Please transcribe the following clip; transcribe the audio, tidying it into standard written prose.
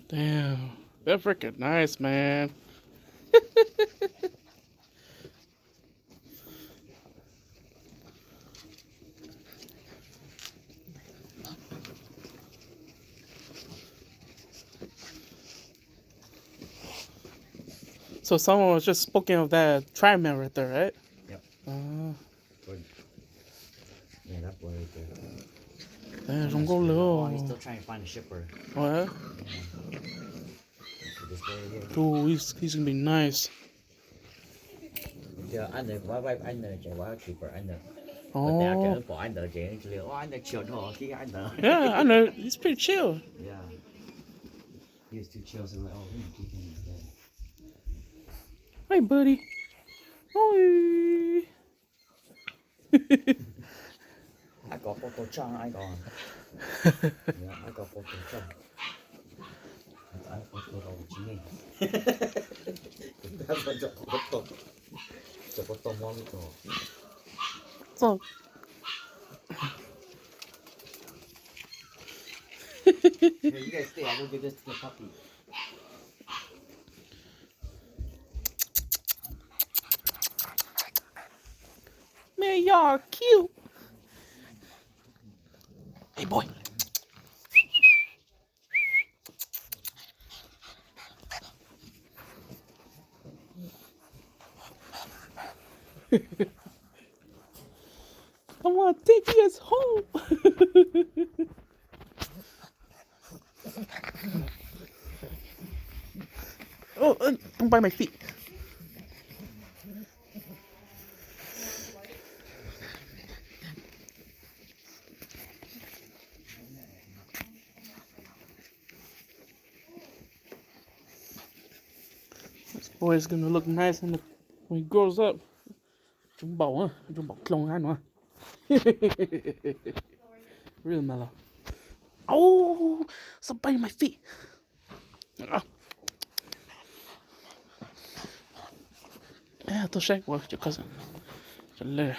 Damn. They're freaking nice, man. So someone was just speaking of that tri-man right there, right? Yep. Good. Yeah, that boy right there. Damn, Oh, không my có screen. lửa. Oh, he's still trying to find a shipper. What? Yeah. This boy right here. Dude, he's gonna be nice. Giờ anh này quá vai anh này chạy quá keeper anh này. But they Oh. actually bỏ anh này chạy actually. Oh, anh này chill thôi, cái anh này. Yeah, I know. He's pretty chill. Yeah. He was too chill, so we're like, oh, we're gonna keep him instead. Hey, buddy. Oi. I got photo chang, I got. Yeah, I got photo chang. I photo đầu chí này. That's what the photo. The photo monitor. So. Here, you guys stay. I'll go give this to the puppy. Man, y'all are cute. Hey, boy. I want to take you guys home. Oh, don't bite my feet. This boy's gonna look nice when he grows up. Chúng bảo á, chúng bảo clone ăn mà. Real mellow. Oh, stop biting my feet. Yeah, I'll check with your cousin. Later.